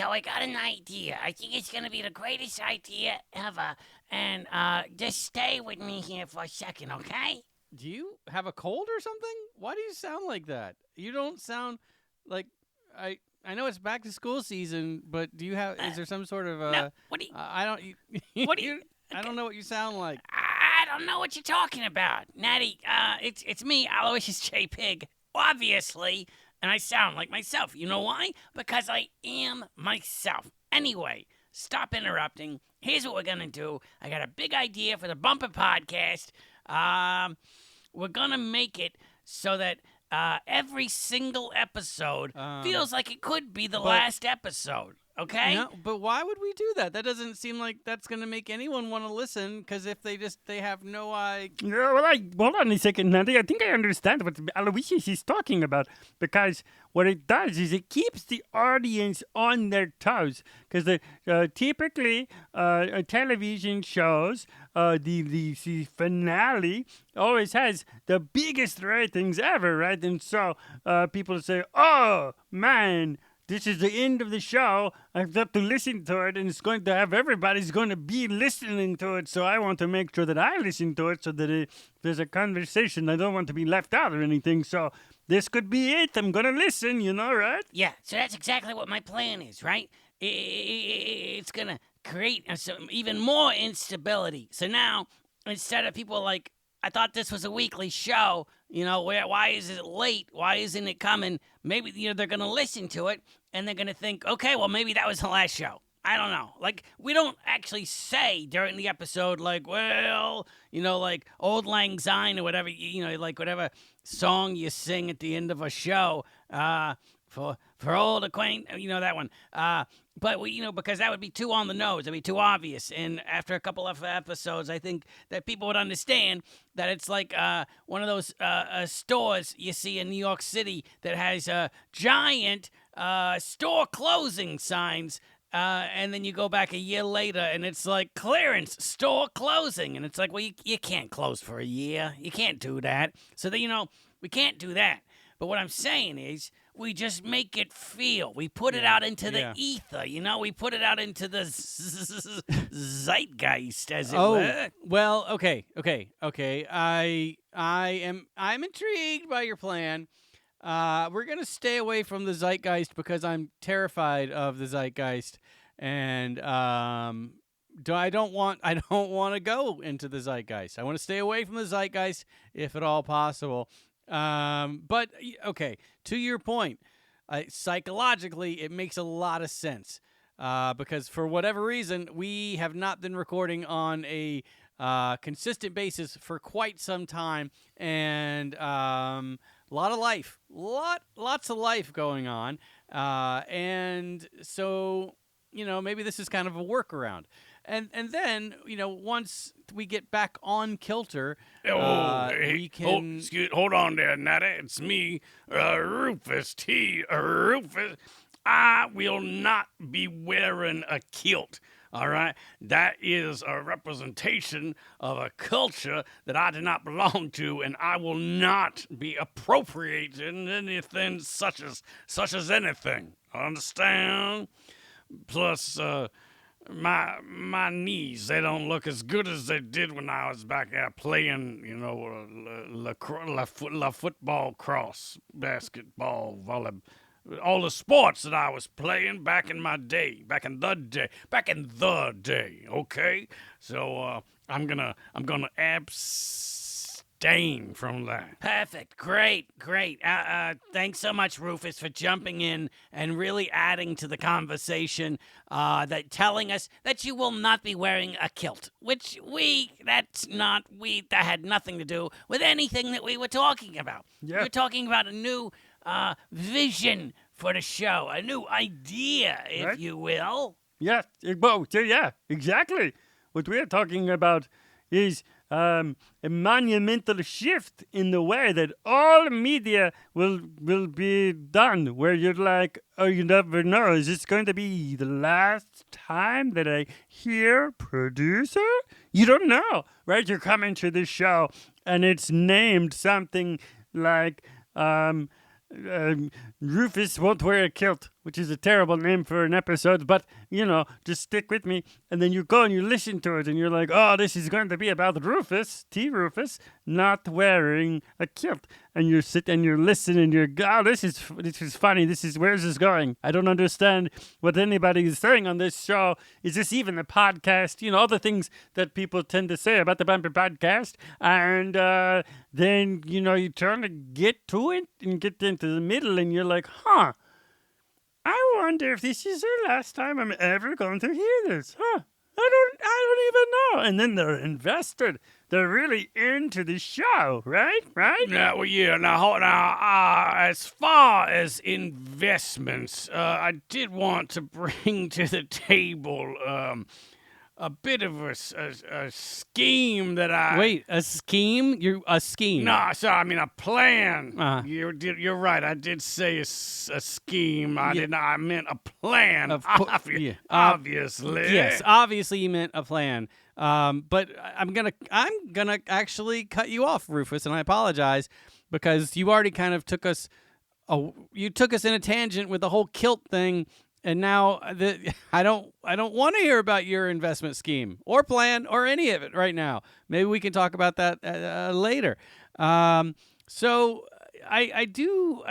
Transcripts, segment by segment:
so I got an idea. I think it's going to be the greatest idea ever. And just stay with me here for a second, okay? Do you have a cold or something? Why do you sound like that? You don't sound like I know it's back to school season, but do you have? Is there some sort of No, what do you... I don't. What do you... I don't know what you sound like. I don't know what you're talking about. Natty, it's me, Aloysius J. Pig, obviously, and I sound like myself. You know why? Because I am myself. Anyway, stop interrupting. Here's what we're going to do. I got a big idea for the Bumper Podcast. We're going to make it so that every single episode feels like it could be the last episode. Okay? No, but why would we do that? That doesn't seem like that's going to make anyone want to listen, because if they have no idea. Yeah, well, hold on a second, Nandi. I think I understand what Aloysius is talking about, because what it does is it keeps the audience on their toes. Because typically, television shows, the finale always has the biggest ratings ever, right? And so people say, "Oh man, this is the end of the show. I've got to listen to it, and it's going to have everybody's going to be listening to it. So I want to make sure that I listen to it, so that if there's a conversation, I don't want to be left out or anything. So this could be it. I'm going to listen, right? Yeah, so that's exactly what my plan is, right? It's going to create some even more instability. So now, instead of people like, I thought this was a weekly show, why is it late? Why isn't it coming? Maybe, they're going to listen to it, and they're going to think, okay, well, maybe that was the last show. I don't know. Like, we don't actually say during the episode, like, well, like Old Lang Syne or whatever, like whatever song you sing at the end of a show, for old acquaint, that one. But because that would be too on the nose, it'd be too obvious. And after a couple of episodes, I think that people would understand that it's like one of those stores you see in New York City that has giant store closing signs. And then you go back a year later, and it's like clearance, store closing. And it's like, well, you can't close for a year. You can't do that. So, we can't do that. But what I'm saying is, we just make it feel. We put it out into the ether, We put it out into the zeitgeist, as it were. Well, okay. I'm intrigued by your plan. We're gonna stay away from the zeitgeist because I'm terrified of the zeitgeist, and I don't want to go into the zeitgeist. I want to stay away from the zeitgeist if at all possible. But okay, to your point, psychologically, it makes a lot of sense, because for whatever reason, we have not been recording on a consistent basis for quite some time, and a lot of life, lots of life going on, and so maybe this is kind of a workaround. And then, once we get back on kilter, we can... Hold on there, Natty. It's me, Rufus T. Rufus. I will not be wearing a kilt, all right? That is a representation of a culture that I do not belong to, and I will not be appropriating anything such as anything. Understand? Plus, my knees, they don't look as good as they did when I was back there playing, football, cross, basketball, volleyball, all the sports that I was playing back in the day, okay? So, I'm gonna abstain from that. Perfect. Great. Thanks so much, Rufus, for jumping in and really adding to the conversation, telling us that you will not be wearing a kilt, which that had nothing to do with anything that we were talking about. Yeah. We were talking about a new vision for the show, a new idea, if you will. Yeah, exactly. What we're talking about is a monumental shift in the way that all media will be done, where you're like, oh, you never know, is this going to be the last time that I hear producer? You don't know, right? You're coming to this show, and it's named something like Rufus won't wear a kilt, which is a terrible name for an episode, but, just stick with me. And then you go and you listen to it, and you're like, oh, this is going to be about Rufus, T. Rufus, not wearing a kilt. And you sit and you listen, and you're, oh, this is funny. Where's this going? I don't understand what anybody is saying on this show. Is this even a podcast? All the things that people tend to say about the Bumper Podcast. And then, you turn to get to it and get into the middle, and you're like, huh, I wonder if this is the last time I'm ever going to hear this. Huh, I don't even know. And then they're invested. They're really into the show, right? Yeah, well, yeah. Now, as far as investments, I did want to bring to the table a bit of a scheme that I... Wait, a scheme? A scheme? No, sorry, I mean a plan. Uh-huh. You're right. I did say a scheme. I meant a plan. Obviously. Yes, obviously you meant a plan. But I'm gonna actually cut you off, Rufus, and I apologize because you already kind of took us in a tangent with the whole kilt thing. And now I don't want to hear about your investment scheme or plan or any of it right now. Maybe we can talk about that later. So I do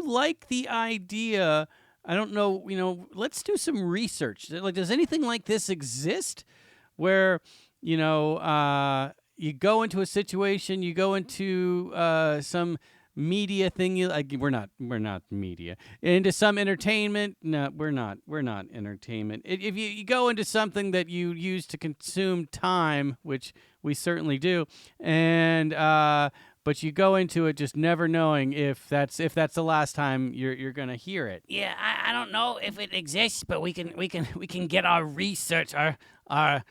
like the idea. I don't know. Let's do some research. Like, does anything like this exist, where you go into a situation, you go into some media thing, we're not media, into some entertainment. No, we're not entertainment. If you go into something that you use to consume time, which we certainly do, and but you go into it just never knowing if that's the last time you're gonna hear it. Yeah, I don't know if it exists, but we can get our research, our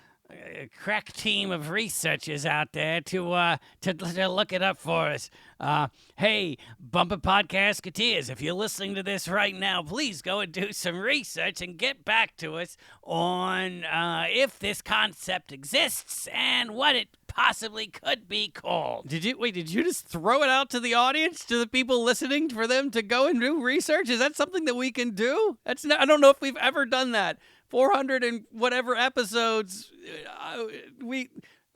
crack team of researchers out there to look it up for us. Hey, Bumper Podcastketeers, if you're listening to this right now, please go and do some research and get back to us on if this concept exists and what it possibly could be called. Did you just throw it out to the audience, to the people listening, for them to go and do research? Is that something that we can do? I don't know if we've ever done that. 400 and whatever episodes, I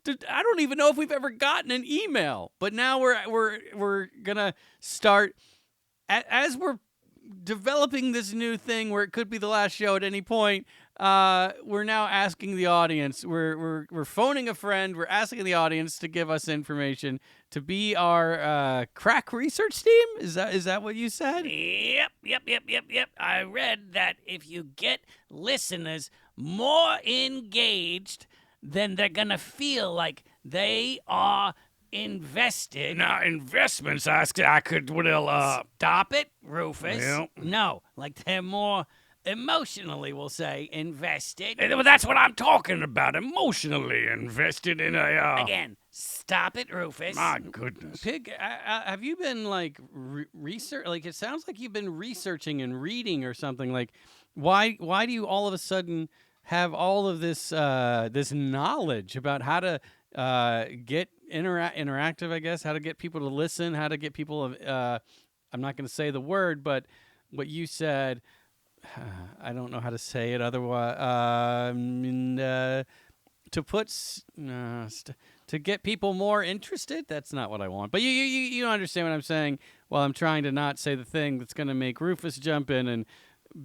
don't even know if we've ever gotten an email. But now we're gonna start, as we're developing this new thing where it could be the last show at any point. We're now asking the audience. We're phoning a friend. We're asking the audience to give us information to be our crack research team. Is that what you said? Yep. I read that if you get listeners more engaged, then they're gonna feel like they are invested. Now, investments, I could, Stop it, Rufus. Well. No, like they're more emotionally, we'll say, invested. Well, that's what I'm talking about. Emotionally invested in a... Again, stop it, Rufus. My goodness. Pig, have you been like research? Like, it sounds like you've been researching and reading or something. Like, why do you all of a sudden have all of this this knowledge about how to get interactive? I guess how to get people to listen, how to get people. I'm not going to say the word, but what you said. I don't know how to say it otherwise. To get people more interested. That's not what I want. But you don't understand what I'm saying. While I'm trying to not say the thing that's going to make Rufus jump in and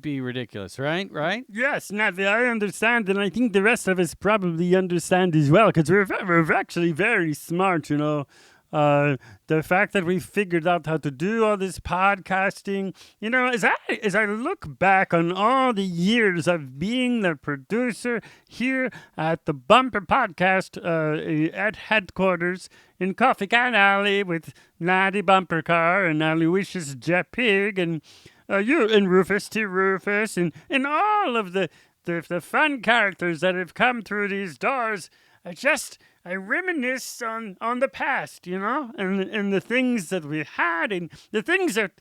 be ridiculous, right? Yes, Natalie, I understand, and I think the rest of us probably understand as well, because we're actually very smart, The fact that we figured out how to do all this podcasting, as I look back on all the years of being the producer here at the Bumper Podcast at headquarters in Coffee Can Alley with Natty Bumper Car and Aloysius Jet Pig and you and Rufus T. Rufus and all of the fun characters that have come through these doors, I reminisce on the past, and the things that we had and the things that,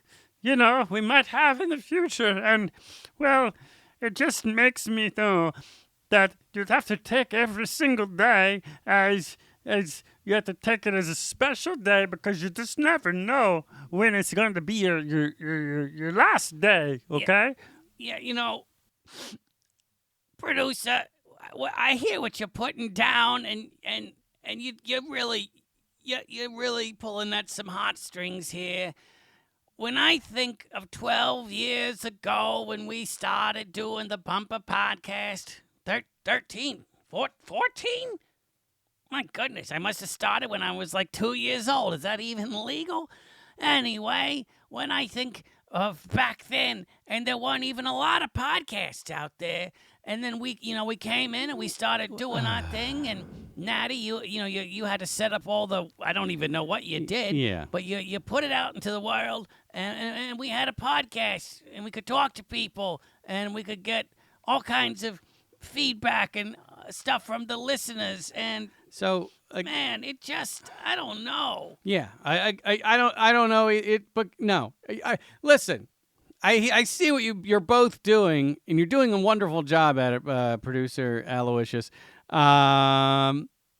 we might have in the future. And, well, it just makes me know that you'd have to take every single day as you have to take it as a special day because you just never know when it's going to be your last day. Okay. Yeah, producer, I hear what you're putting down, and you're really pulling at some heartstrings here. When I think of 12 years ago when we started doing the Bumper Podcast, 13, 14? My goodness, I must have started when I was like 2 years old. Is that even legal? Anyway, when I think of back then, and there weren't even a lot of podcasts out there, and then we came in and we started doing our thing, and Natty, you had to set up all the, I don't even know what you did, Yeah. but you put it out into the world, and we had a podcast, and we could talk to people, and we could get all kinds of feedback and stuff from the listeners, and So, man, it just, I don't know. yeah, I don't know it, but no, listen. I see what you're both doing, and you're doing a wonderful job at it, producer Aloysius.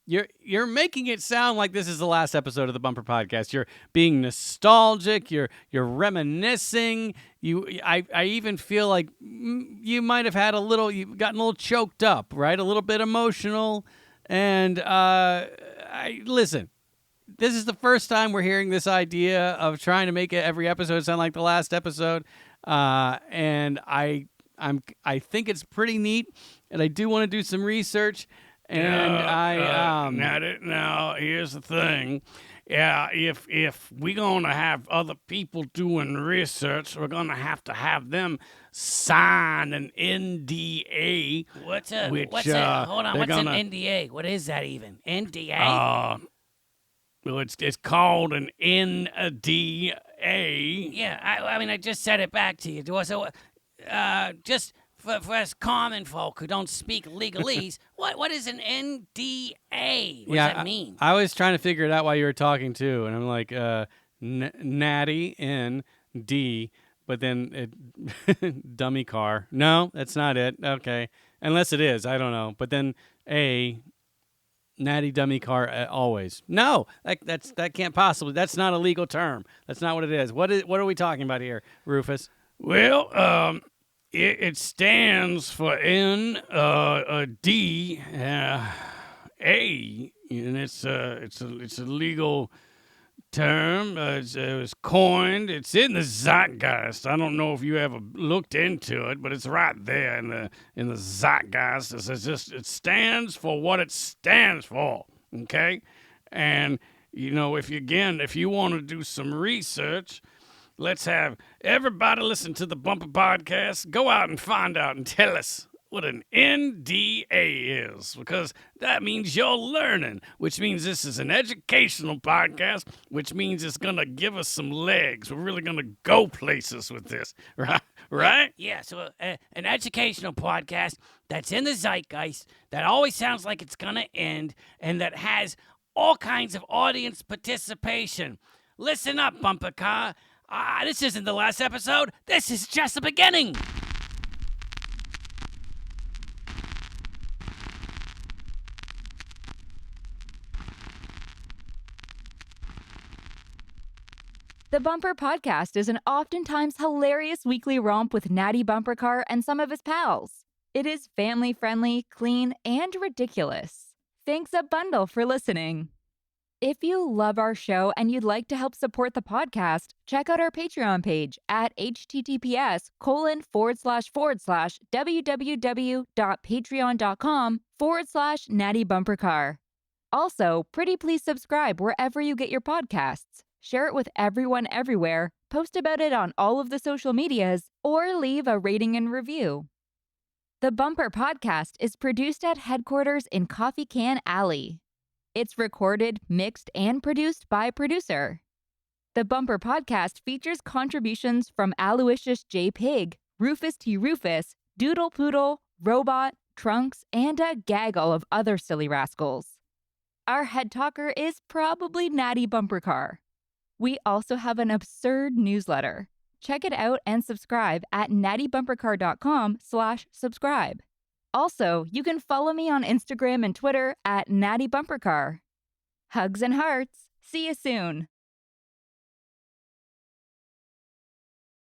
You're making it sound like this is the last episode of the Bumper Podcast. You're being nostalgic. You're reminiscing. I even feel like you might have had you've gotten a little choked up, right? A little bit emotional. And listen. This is the first time we're hearing this idea of trying to make every episode sound like the last episode, and I think it's pretty neat, and I do want to do some research. And now here's the thing. Yeah, if we're gonna have other people doing research, we're gonna have to have them sign an NDA. What's an NDA? What is that even? NDA? Well, it's called an NDA. Yeah, I mean, I just said it back to you. So, just for us common folk who don't speak legalese, what is an NDA? What does that mean? I was trying to figure it out while you were talking too, and I'm like, Natty N-D, but then dummy car. No, that's not it. Okay, unless it is, I don't know. But then Natty dummy car always. No, that can't possibly. That's not a legal term. That's not what it is. What are we talking about here, Rufus? Well, it stands for D A, and it's a legal term. It was coined. It's in the Zeitgeist. I don't know if you ever looked into it, but it's right there in the Zeitgeist. It stands for what it stands for. Okay, and if you want to do some research, let's have everybody listen to the Bumper Podcast. Go out and find out and tell us what an NDA is, because that means you're learning, which means this is an educational podcast, which means it's going to give us some legs. We're really going to go places with this, right? Yeah, so an educational podcast that's in the zeitgeist, that always sounds like it's going to end, and that has all kinds of audience participation. Listen up, Bumper Car. This isn't the last episode. This is just the beginning. The Bumper Podcast is an oftentimes hilarious weekly romp with Natty Bumpercar and some of his pals. It is family-friendly, clean, and ridiculous. Thanks a bundle for listening. If you love our show and you'd like to help support the podcast, check out our Patreon page at https://www.patreon.com/Natty Bumpercar. Also, pretty please subscribe wherever you get your podcasts. Share it with everyone everywhere, post about it on all of the social medias, or leave a rating and review. The Bumper Podcast is produced at headquarters in Coffee Can Alley. It's recorded, mixed, and produced by producer. The Bumper Podcast features contributions from Aloysius J. Pig, Rufus T. Rufus, Doodle Poodle, Robot, Trunks, and a gaggle of other silly rascals. Our head talker is probably Natty Bumpercar. We also have an absurd newsletter. Check it out and subscribe at nattybumpercar.com/subscribe. Also, you can follow me on Instagram and Twitter at Natty Bumpercar. Hugs and hearts. See you soon.